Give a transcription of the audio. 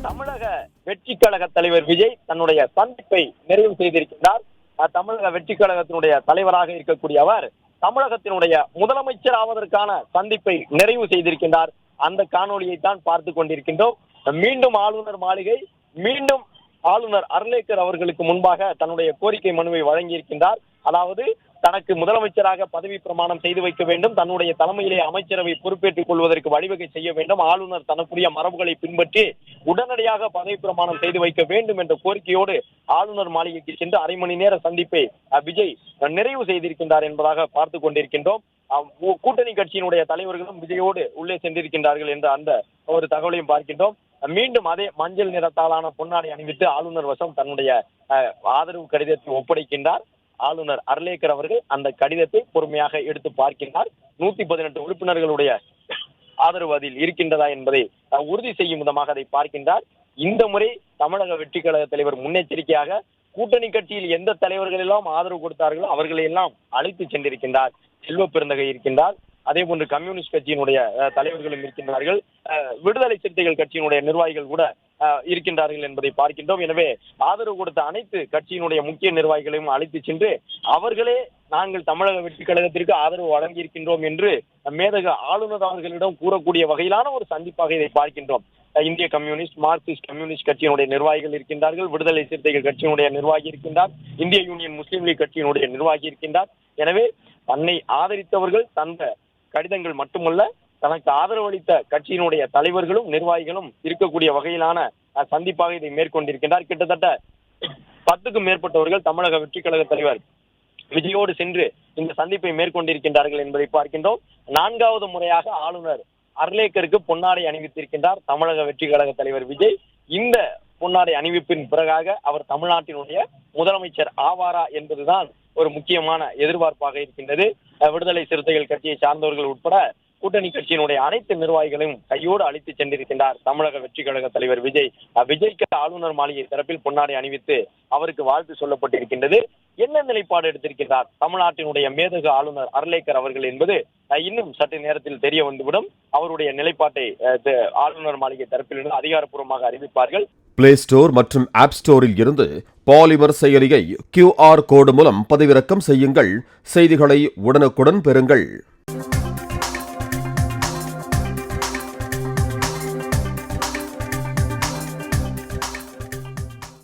தமிழக வெற்றி கழக தலைவர் விஜய் தன்னுடைய சந்திப்பை நிறைவு செய்திருக்கின்றார். தமிழக வெற்றி கழகத்தினுடைய தலைவராக இருக்கக்கூடிய அவர் தமிழகத்தினுடைய முதலமைச்சர் ஆவதற்கான சந்திப்பை நிறைவு செய்திருக்கின்றார். அந்த காணொலியை தான் பார்த்து கொண்டிருக்கின்றோம். மீண்டும் ஆளுநர் மாளிகை, மீண்டும் ஆளுநர் அர்லேக்கர் அவர்களுக்கு முன்பாக தன்னுடைய கோரிக்கை மனுவை வழங்கியிருக்கின்றார். அதாவது தனக்கு முதலமைச்சராக பதவி பிரமாணம் செய்து வைக்க வேண்டும், தன்னுடைய தலைமையிலே அமைச்சரவை பொறுப்பேற்றுக் கொள்வதற்கு வழிவகை செய்ய வேண்டும், ஆளுநர் தனக்குரிய மரபுகளை பின்பற்றி உடனடியாக பதவி பிரமாணம் செய்து வைக்க வேண்டும் என்ற கோரிக்கையோடு ஆளுநர் மாளிகைக்கு சென்று அரை மணி நேர சந்திப்பை விஜய் நிறைவு செய்திருக்கின்றார் என்பதாக பார்த்து கொண்டிருக்கின்றோம். கூட்டணி கட்சியினுடைய தலைவர்களும் விஜயோடு உள்ளே சென்றிருக்கின்றார்கள் என்ற அந்த ஒரு தகவலையும் பார்க்கின்றோம். மீண்டும் அதே மஞ்சள் நிறத்தாலான பொன்னாடை அணிவித்து ஆளுநர் வசம் தன்னுடைய ஆதரவு கடிதத்தை ஒப்படைக்கின்றார். ஆளுநர் அர்லேக்கர் அவர்கள் அந்த கடிதத்தை பொறுமையாக எடுத்து பார்க்கின்றார். 118 உறுப்பினர்களுடைய ஆதரவு அதில் இருக்கின்றதா என்பதை உறுதி செய்யும் விதமாக அதை பார்க்கின்றார். இந்த முறை தமிழக வெற்றி கழக தலைவர் முன்னெச்சரிக்கையாக கூட்டணி கட்சியில் எந்த தலைவர்கள் எல்லாம் ஆதரவு கொடுத்தார்களோ அவர்களை எல்லாம் அழைத்து சென்றிருக்கின்றார். செல்வ பெருந்தகை இருக்கின்றார், அதே போன்று கம்யூனிஸ்ட் கட்சியினுடைய தலைவர்களும் இருக்கின்றார்கள், விடுதலை சிறுத்தைகள் கட்சியினுடைய நிர்வாகிகள் கூட இருக்கின்றார்கள் என்பதை பார்க்கின்றோம். எனவே ஆதரவு கொடுத்த அனைத்து கட்சியினுடைய முக்கிய நிர்வாகிகளையும் அழைத்து சென்று அவர்களே நாங்கள் தமிழக வெற்றி கழகத்திற்கு ஆதரவு வழங்கியிருக்கின்றோம் என்று மேதக ஆளுநர் அவர்களிடம் கூறக்கூடிய வகையிலான ஒரு சந்திப்பாக இதை பார்க்கின்றோம். இந்திய கம்யூனிஸ்ட், மார்க்சிஸ்ட் கம்யூனிஸ்ட் கட்சியினுடைய நிர்வாகிகள் இருக்கின்றார்கள், விடுதலை சிறுத்தைகள் கட்சியினுடைய நிர்வாகி இருக்கின்றார், இந்திய யூனியன் முஸ்லீம் லீக் கட்சியினுடைய நிர்வாகி இருக்கின்றார். எனவே தன்னை ஆதரித்தவர்கள் தந்த கடிதங்கள் மட்டுமல்ல, தனக்கு ஆதரவு அளித்த கட்சியினுடைய தலைவர்களும் நிர்வாகிகளும் இருக்கக்கூடிய வகையிலான சந்திப்பாக இதை மேற்கொண்டிருக்கின்றார். கிட்டத்தட்ட 10க்கும் மேற்பட்டவர்கள் தமிழக வெற்றி கழக தலைவர் விஜயோடு சென்று இந்த சந்திப்பை மேற்கொண்டிருக்கின்றார்கள் என்பதை பார்க்கின்றோம். 4வது முறையாக ஆளுநர் அர்லேக்கருக்கு பொன்னாடை அணிவித்திருக்கின்றார் தமிழக வெற்றி கழக தலைவர் விஜய். இந்த பொன்னாடை அணிவிப்பின் பிறகாக அவர் தமிழ்நாட்டினுடைய முதலமைச்சர் ஆவாரா என்பதுதான் ஒரு முக்கியமான எதிர்பார்ப்பாக இருக்கின்றது. விடுதலை சிறுத்தைகள் கட்சியை சார்ந்தவர்கள் உட்பட கூட்டணி கட்சியினுடைய அனைத்து நிர்வாகிகளையும் கையோடு அழைத்து சென்றிருக்கின்றார் தமிழக வெற்றி கழக தலைவர் விஜய். விஜய்க்கு ஆளுநர் மாளிகை தரப்பில் பொன்னாடை அணிவித்து அவருக்கு வாழ்த்து சொல்லப்பட்டிருக்கின்றது. என்ன நிலைப்பாடு எடுத்திருக்கிறார் தமிழ்நாட்டினுடைய மேதகு ஆளுநர் அர்லேக்கர் அவர்கள் என்பது இன்னும் சற்று நேரத்தில் தெரிய வந்துவிடும். அவருடைய நிலைப்பாட்டை ஆளுநர் மாளிகை தரப்பிலிருந்து அதிகாரப்பூர்வமாக அறிவிப்பார்கள். பிளே ஸ்டோர் மற்றும் ஆப் ஸ்டோரில் இருந்து பாலிமர் செயலியை QR கோடு மூலம் பதிவிறக்கம் செய்யுங்கள். செய்திகளை உடனுக்குடன் பெறுங்கள்.